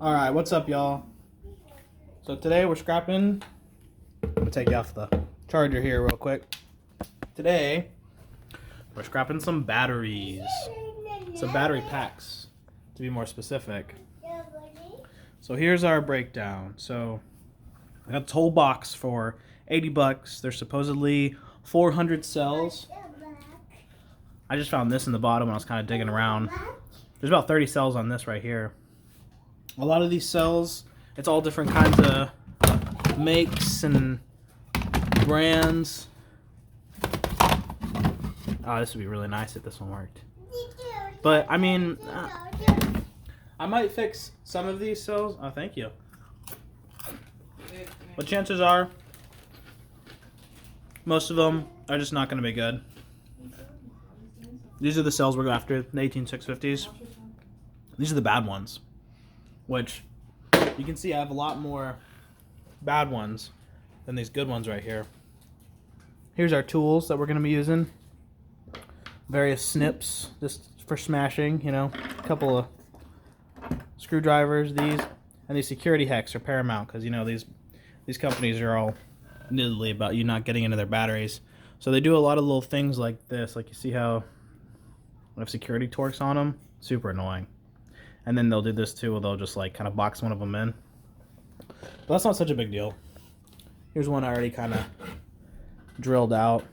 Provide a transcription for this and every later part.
Alright, what's up, y'all? So today we're scrapping. I'm gonna take you off the charger here real quick. Today we're scrapping some batteries. Some battery packs, to be more specific. So here's our breakdown. So I got this whole box for 80 bucks. There's supposedly 400 cells. I just found this in the bottom when I was kind of digging around. There's about 30 cells on this right here. A lot of these cells, it's all different kinds of makes and brands. Oh, this would be really nice if this one worked. But, I mean, I might fix some of these cells. Oh, thank you. But chances are, most of them are just not going to be good. These are the cells we're going after, the 18650s. These are the bad ones, which you can see I have a lot more bad ones than these good ones right here. Here's our tools that we're going to be using. Various snips, just for smashing, you know, a couple of screwdrivers, these, and these security hacks are paramount because, you know, these companies are all niddly about you not getting into their batteries. So they do a lot of little things like this, like you see how they have security torques on them, super annoying. And then they'll do this too, where they'll just like kind of box one of them in. But that's not such a big deal. Here's one I already kind of drilled out.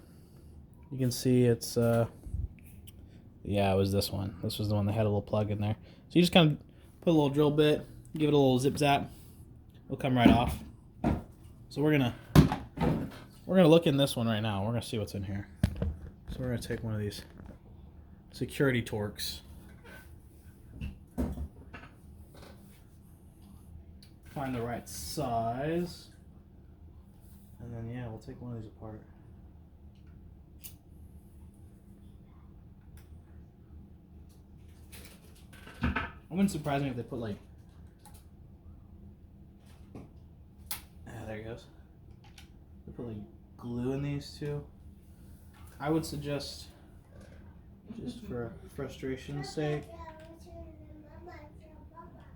You can see it's, yeah, it was this one. This was the one that had a little plug in there. So you just kind of put a little drill bit, give it a little zip zap. It'll come right off. So we're gonna look in this one right now. We're gonna see what's in here. So we're gonna take one of these security torques. Find the right size. And then, yeah, we'll take one of these apart. It wouldn't surprise me if they put, like... there it goes. They put, like, glue in these two. I would suggest, just for frustration's sake,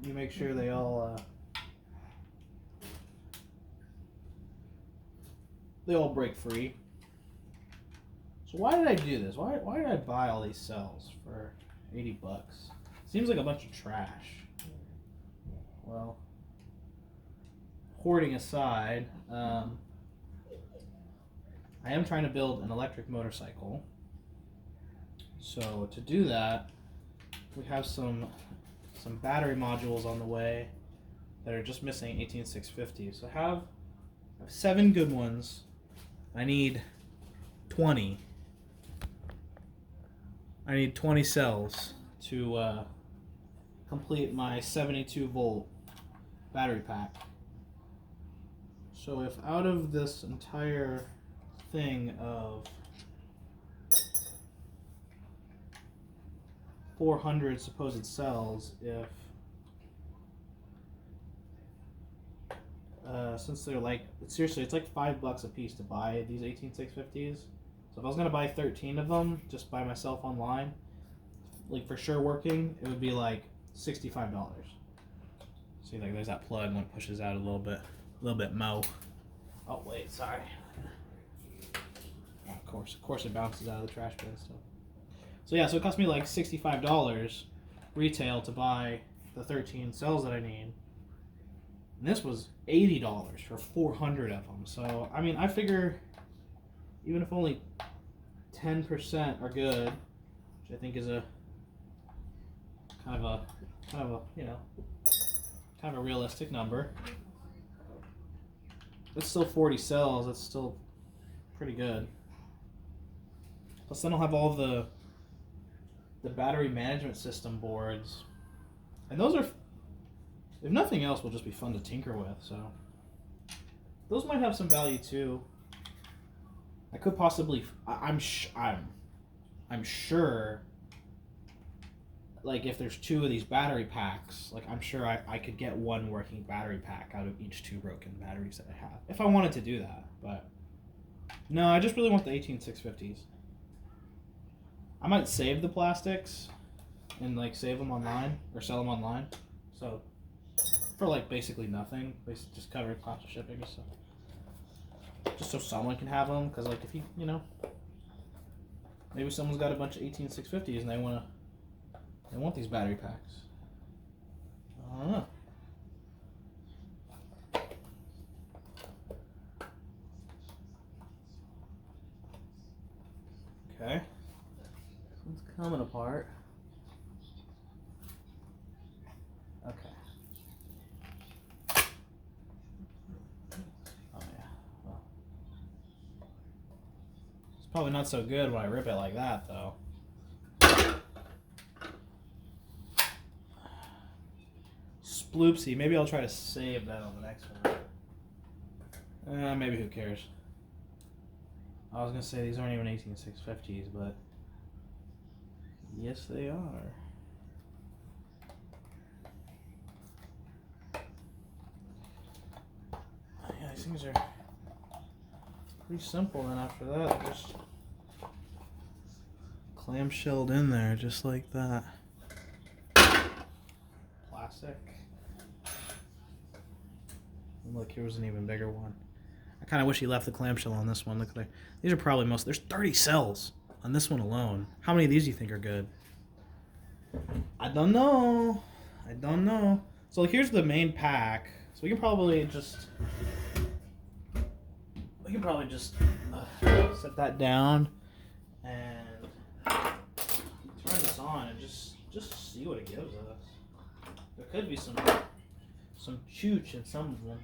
you make sure they all, break free. So why did I do this? Why did I buy all these cells for 80 bucks? Seems like a bunch of trash. Well, hoarding aside, I am trying to build an electric motorcycle. So to do that, we have some battery modules on the way that are just missing 18650. So I have 7 good ones. I need 20. I need 20 cells to complete my 72 volt battery pack. So if out of this entire thing of 400 supposed cells, if since they're like, seriously, it's like $5 a piece to buy these 18650s. So if I was gonna buy 13 of them just by myself online, like for sure working, it would be like $65. See, like there's that plug when it pushes out a little bit mo. Oh wait, sorry. Oh, of course it bounces out of the trash bin stuff. So yeah, so it cost me like $65 retail to buy the 13 cells that I need. And this was $80 for 400 of them. So, I mean, I figure even if only 10% are good, which I think is a kind of a, you know, kind of a realistic number. It's still 40 cells. That's still pretty good. Plus, then I'll have all the battery management system boards, and those are, if nothing else, will just be fun to tinker with. So those might have some value too. I could possibly, I'm sure, like if there's 2 of these battery packs, like I'm sure I could get 1 working battery pack out of each 2 broken batteries that I have, if I wanted to do that. But no, I just really want the 18650s. I might save the plastics and like save them online or sell them online. So for like basically nothing. Basically just cover cost of shipping and stuff. Just so someone can have them, because like if you know, maybe someone's got a bunch of 18650s and they want these battery packs. I don't know. Okay, it's coming apart. Okay. Oh yeah. Well, it's probably not so good when I rip it like that, though. Sploopsy. Maybe I'll try to save that on the next one. Maybe who cares? I was gonna say these aren't even 18650s, but yes, they are. Yeah, these things are pretty simple. Then after that, just clamshelled in there, just like that. Plastic. And look, here was an even bigger one. I kind of wish he left the clamshell on this one. Look, these are probably there's 30 cells on this one alone. How many of these do you think are good? I don't know. I don't know. So here's the main pack. So we can probably just set that down and turn this on and just see what it gives us. There could be some chooch in some of them.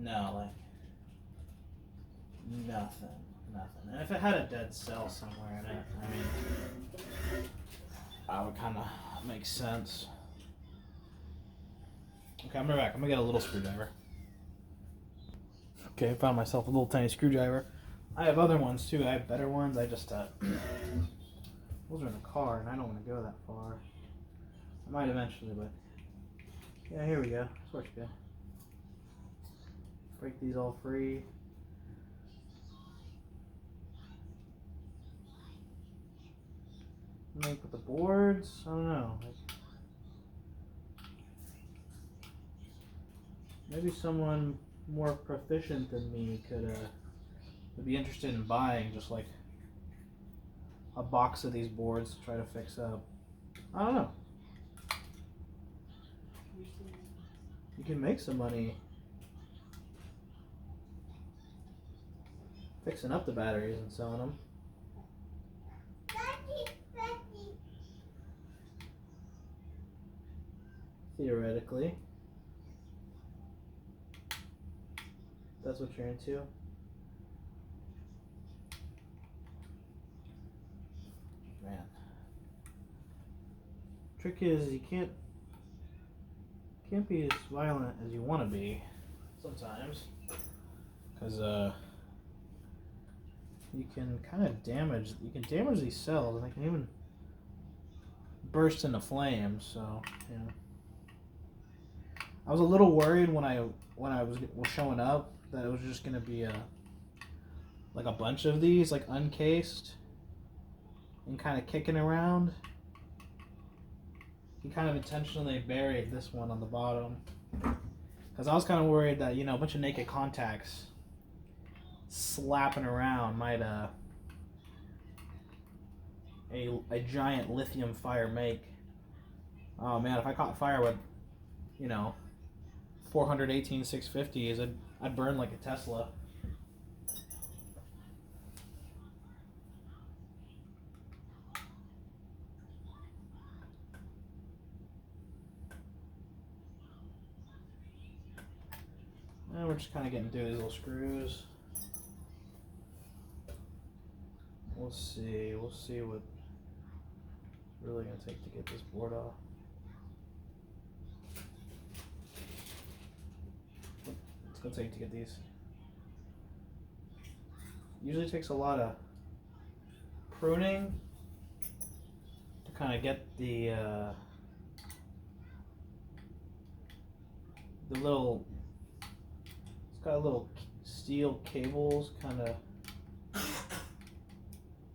No, like nothing. And if it had a dead cell somewhere in it, I mean, that would kind of make sense. Okay, I'm right back. I'm gonna get a little screwdriver. Okay, I found myself a little tiny screwdriver. I have other ones too. I have better ones. I just those are in the car, and I don't want to go that far. I might eventually, but yeah, here we go. This works good. Break these all free. Like with the boards, I don't know. Maybe someone more proficient than me would be interested in buying just like a box of these boards to try to fix up. I don't know. You can make some money fixing up the batteries and selling them. Theoretically. That's what you're into. Man. Trick is you can't be as violent as you want to be sometimes, because you can kind of damage these cells, and they can even burst into flames. So I was a little worried when I was showing up that it was just gonna be like a bunch of these like uncased and kind of kicking around. He kind of intentionally buried this one on the bottom because I was kind of worried that a bunch of naked contacts slapping around might a giant lithium fire make. Oh man, if I caught fire with 418 650s, I'd burn like a Tesla. And we're just kind of getting through these little screws. We'll see what it's really gonna take to get this board off. It's gonna take to get these. Usually takes a lot of pruning to kind of get the little. It's got little steel cables, kind of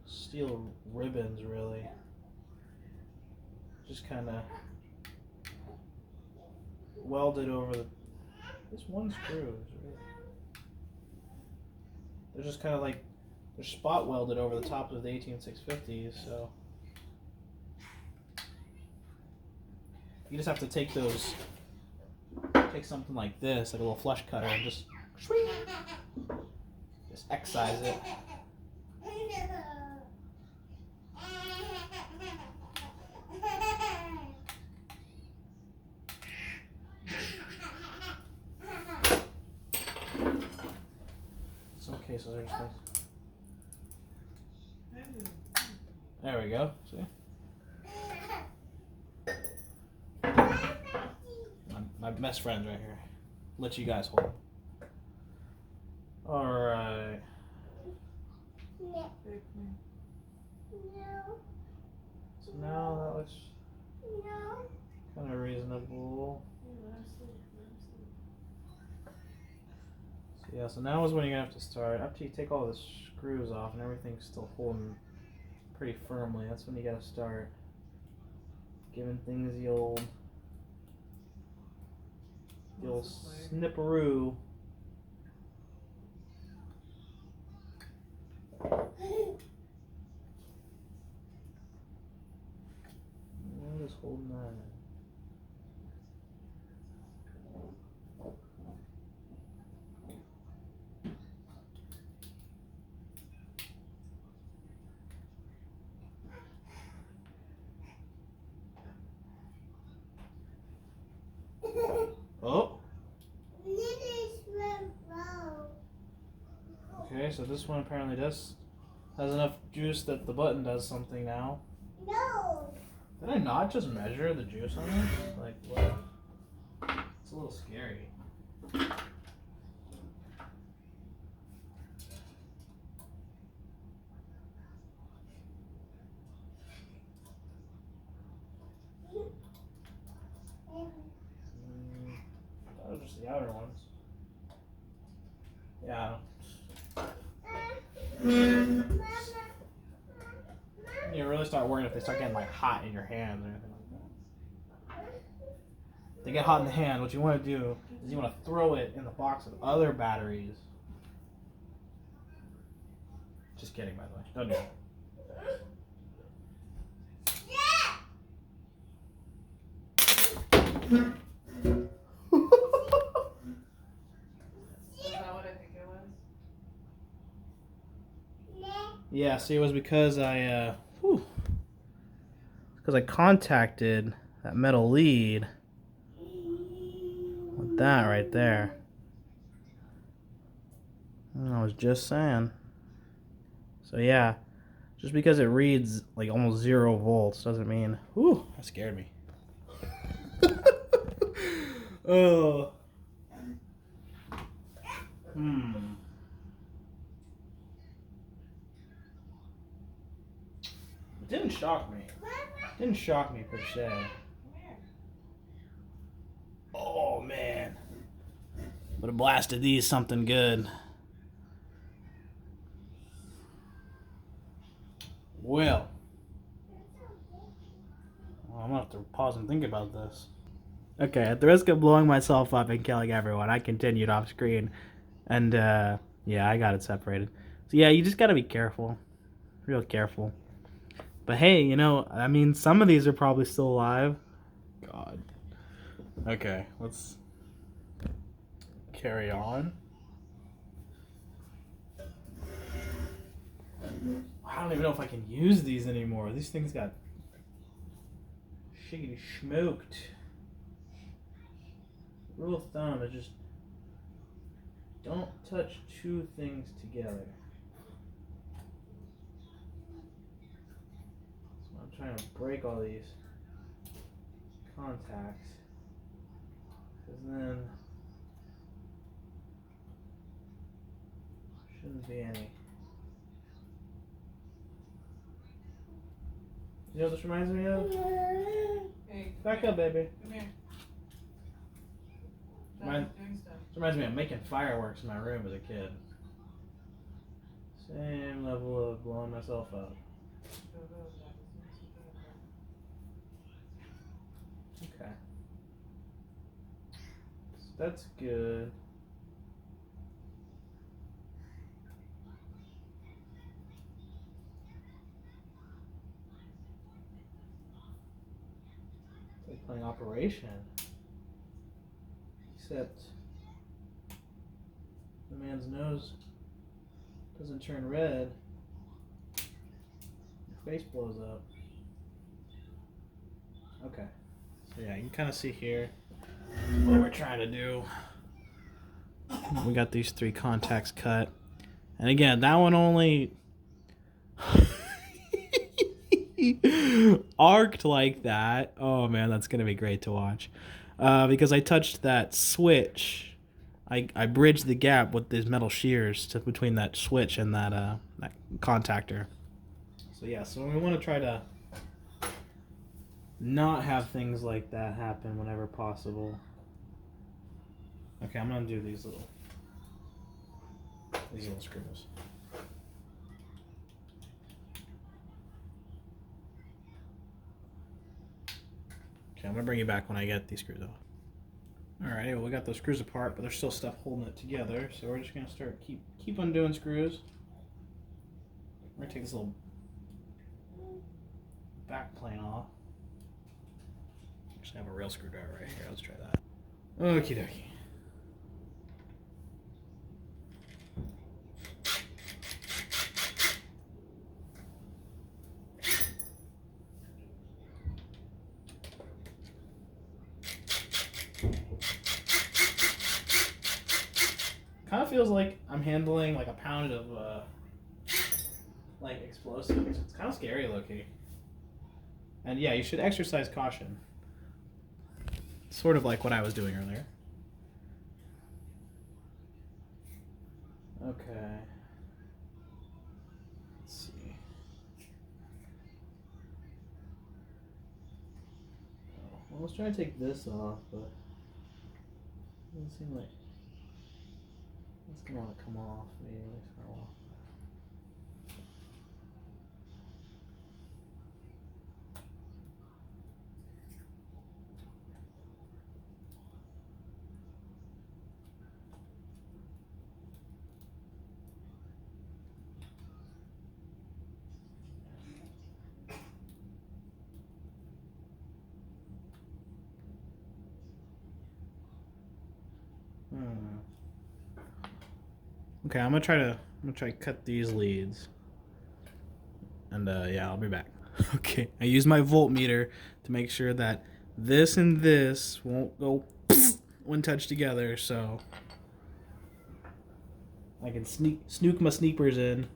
steel ribbons, really. just kind of welded over this one screw. They're just kind of like, they're spot welded over the top of the 18650s, so you just have to take something like this, like a little flush cutter, and just excise it. Some cases are just there we go. See? My best friend's right here. Let you guys hold. Alright. So now that looks kind of reasonable. So yeah, so now is when you're going to have to start. After you take all the screws off and everything's still holding pretty firmly, that's when you got to start giving things the old snipperoo. I'm just holding that. Oh. Okay, so this one apparently has enough juice that the button does something now. No. Did I not just measure the juice on this? Like what? It's a little scary. That was just the outer ones. Yeah. You really start worrying if they start getting like hot in your hands or anything like that. If they get hot in the hand, what you want to do is you want to throw it in the box of other batteries. Just kidding, by the way. Don't do it. Yeah, see, it was because I contacted that metal lead with that right there. And I was just saying. So yeah, just because it reads like almost 0 volts doesn't mean. Whew, that scared me. Oh. It didn't shock me. It didn't shock me per se. Oh man. Would have blasted these something good. Well, I'm gonna have to pause and think about this. Okay, at the risk of blowing myself up and killing everyone, I continued off screen. And yeah, I got it separated. So yeah, you just gotta be careful. Real careful. But hey, you know, I mean, some of these are probably still alive. God. Okay, let's carry on. I don't even know if I can use these anymore. These things got shiggity smoked. Rule of thumb is just don't touch two things together. So I'm trying to break all these contacts, because then shouldn't be any. You know what this reminds me of? Hey, Back up, baby. come here. This reminds me of making fireworks in my room as a kid. Same level of blowing myself up. Okay. So that's good. It's like playing Operation. Except the man's nose doesn't turn red. Your face blows up. Okay. So yeah, you can kind of see here what we're trying to do. We got these 3 contacts cut. And again, that one only arced like that. Oh man, that's gonna be great to watch. Because I touched that switch. I bridged the gap with these metal shears between that switch and that contactor. So yeah, so we want to try to not have things like that happen whenever possible. Okay, I'm gonna do these little screws. Okay, I'm gonna bring you back when I get these screws off. Alright, well we got those screws apart, but there's still stuff holding it together, so we're just gonna start keep undoing screws. We're gonna take this little back plane off. Actually, I have a real screwdriver right here. Let's try that. Okie dokie. Kind of feels like I'm handling like a pound of like explosives. It's kind of scary, low-key. And yeah, you should exercise caution. Sort of like what I was doing earlier. Okay. Let's see. Oh, well, let's try to take this off, but it doesn't seem like it's gonna want to come off maybe at least for a while. Okay, I'm gonna try to cut these leads, and yeah, I'll be back. Okay, I use my voltmeter to make sure that this and this won't go when touched together, so I can snook my sneakers in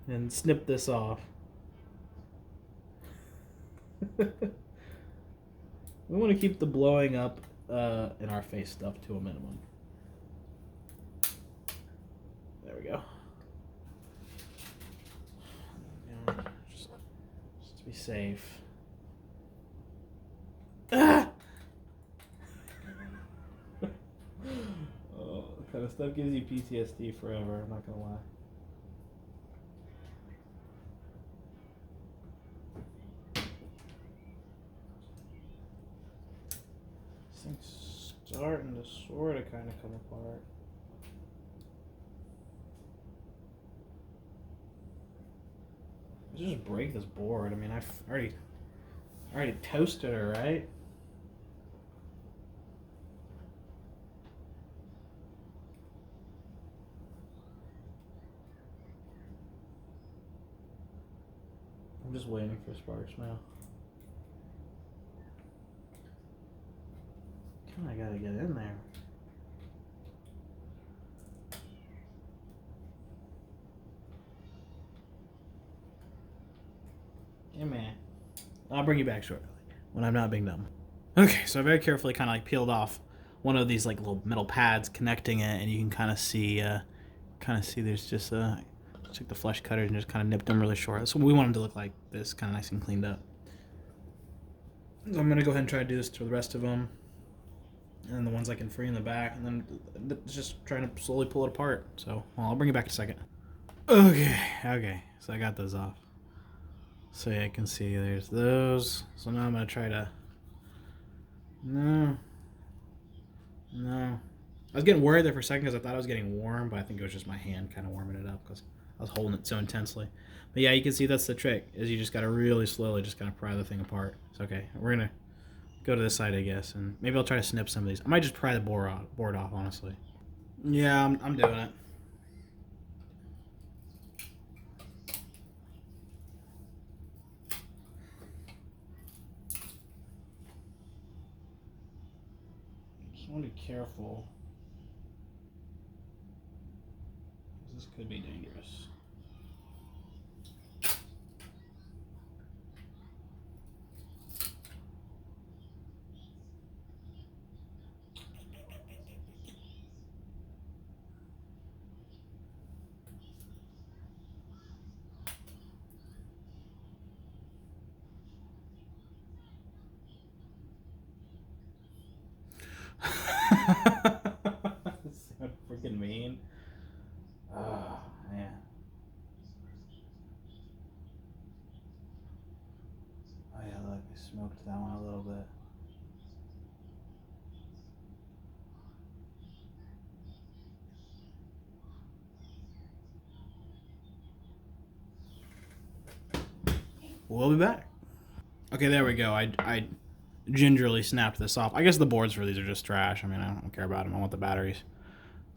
and snip this off. We want to keep the blowing up in our face stuff to a minimum. There we go. Just to be safe. Ah! Oh, that kind of stuff gives you PTSD forever, I'm not gonna lie. This thing's starting to sort of kind of come apart. Just break this board. I mean, I've already toasted her, right? I'm just waiting for sparks now. Kinda gotta get in there. Yeah, man. I'll bring you back shortly when I'm not being dumb. Okay, so I very carefully kind of like peeled off one of these like little metal pads connecting it, and you can kind of see there's just took the flesh cutter and just kind of nipped them really short. So we want them to look like this, kind of nice and cleaned up. So I'm gonna go ahead and try to do this to the rest of them, and the ones I can free in the back, and then just trying to slowly pull it apart. So well, I'll bring you back in a second. Okay, so I got those off. So yeah, I can see there's those. So now I'm gonna try to No. No. I was getting worried there for a second because I thought I was getting warm, but I think it was just my hand kind of warming it up because I was holding it so intensely. But yeah, you can see that's the trick, is you just got to really slowly just kind of pry the thing apart. It's okay. We're going to go to this side, I guess, and maybe I'll try to snip some of these. I might just pry the board off, honestly. Yeah, I'm doing it. Just want to be careful. This could be dangerous. So freaking mean. Oh, man. Oh, yeah, look, I smoked that one a little bit. We'll be back. Okay, there we go. I gingerly snapped this off. I guess the boards for these are just trash. I mean, I don't care about them. I want the batteries.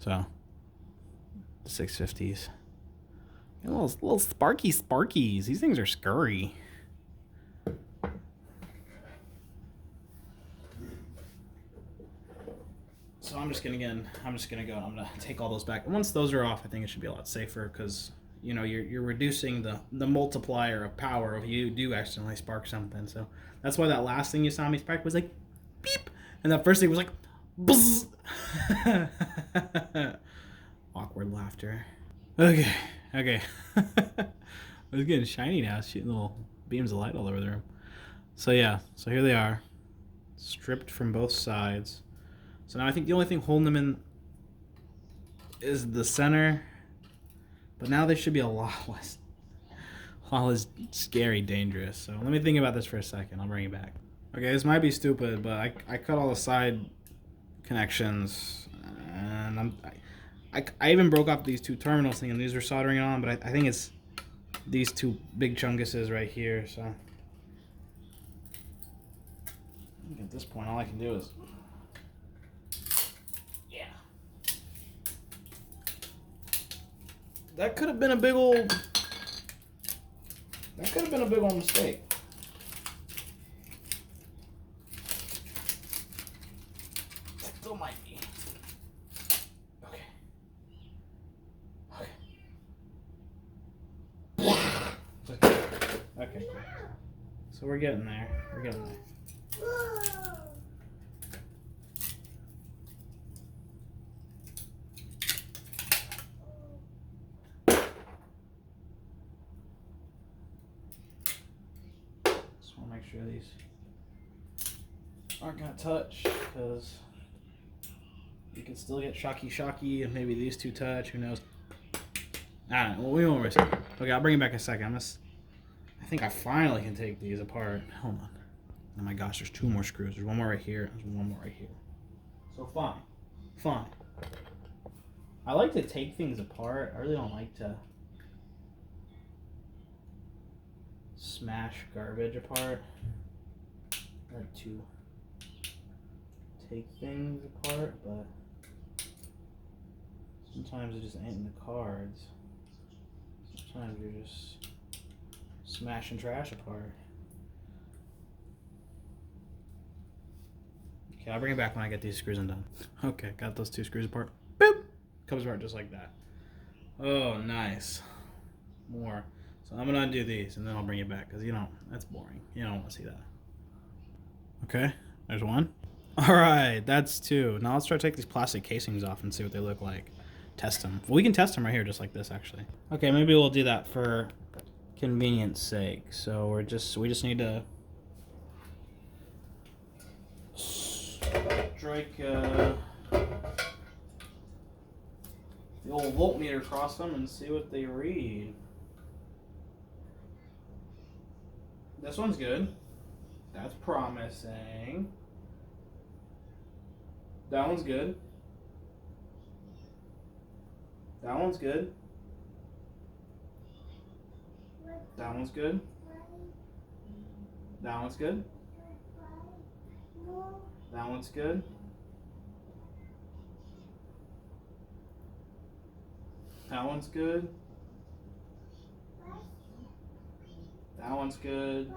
So, the 650s. Little sparkies. These things are scurry. So I'm just gonna go. I'm gonna take all those back. And once those are off, I think it should be a lot safer because you know you're reducing the multiplier of power if you do accidentally spark something. So that's why that last thing you saw me spark was like beep, and that first thing was like buzz. Awkward laughter. Okay. It's getting shiny now, shooting little beams of light all over the room. So yeah, so here they are, stripped from both sides. So now I think the only thing holding them in is the center, but now they should be a lot less scary, dangerous. So let me think about this for a second. I'll bring it back. Okay, this might be stupid, but I cut all the side connections, and I even broke off these two terminals thing, and these were soldering on, but I think it's these two big chunguses right here. So at this point, all I can do is that could have been a big old mistake. Still might be. Okay. So we're getting there. Just want to make sure these aren't going to touch because you can still get shocky, and maybe these two touch. Who knows? I don't know. Well, we won't risk it. Okay, I'll bring it back in a second. I think I finally can take these apart. Hold on. Oh my gosh, there's two more screws. There's one more right here. There's one more right here. So fine. I like to take things apart. I really don't like to smash garbage apart. I like to take things apart, but sometimes it just ain't in the cards. Sometimes you're just smashing trash apart. Okay, I'll bring it back when I get these screws undone. Okay, got those two screws apart. Boop! Comes apart just like that. Oh, nice. More. So I'm gonna undo these and then I'll bring it back because that's boring. You don't want to see that. Okay, there's one. All right, that's two. Now let's try to take these plastic casings off and see what they look like. Test them. Well, we can test them right here, just like this, actually. Okay, maybe we'll do that for convenience sake. So we just need to strike the old voltmeter across them and see what they read. This one's good. That's promising. That one's good. That one's good. That one's good. That one's good. That one's good. That one's good. That one's good.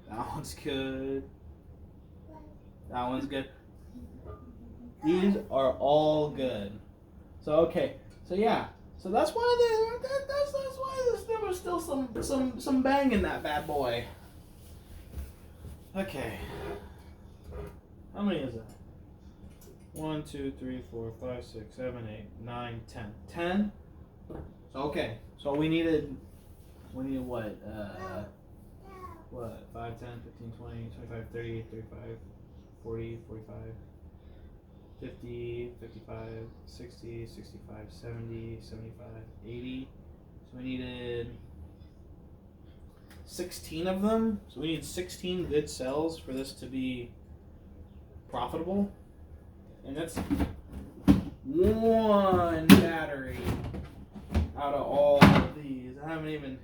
That one's good. That one's good. These are all good. So okay. So yeah. So that's why that's why there was still some bang in that bad boy. Okay. How many is that? 1, 2, 3, 4, 5, 6, 7, 8, 9, 10. 10? Okay. So we needed what? What? 5, 10, 15, 20, 25, 30, 35, 40, 45, 50, 55, 60, 65, 70, 75, 80. So we needed 16 of them. So we need 16 good cells for this to be profitable. And that's one battery out of all of these. I haven't even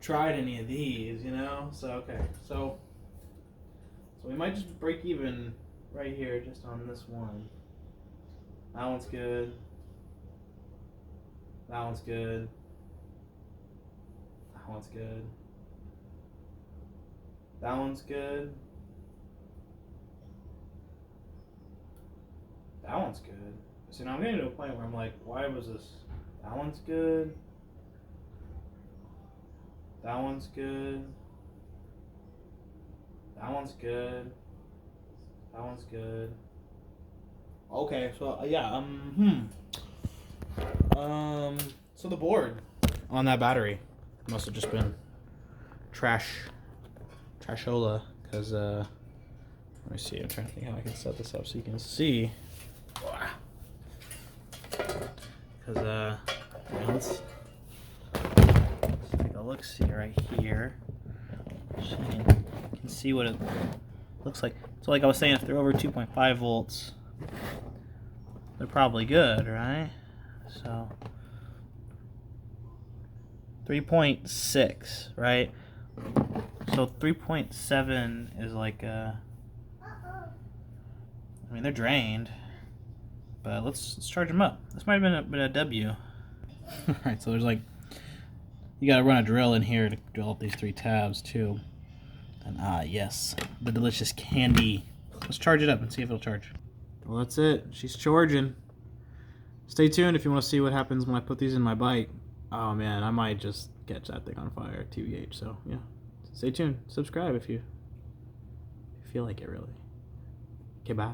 tried any of these, you know? So, okay. So we might just break even right here just on this one. That one's good. That one's good. That one's good. That one's good. That one's good. So now I'm getting to a point where I'm like, why was this? That one's good. That one's good. That one's good. That one's good. Okay, so yeah, so the board on that battery must have just been trashola, because let me see, I'm trying to think how I can set this up so you can see. Because let's take a look, see right here, so you can see what it looks like. So like I was saying, if they're over 2.5 volts, they're probably good, right? So 3.6, right? So 3.7 is like I mean, they're drained, but let's charge them up. This might have been a W. All right, so there's like, you gotta run a drill in here to drill up these 3 tabs too. And yes, the delicious candy. Let's charge it up and see if it'll charge. Well, that's it. She's charging. Stay tuned if you want to see what happens when I put these in my bike. Oh man, I might just catch that thing on fire, TBH. So yeah, stay tuned. Subscribe if you feel like it, really. Okay, bye.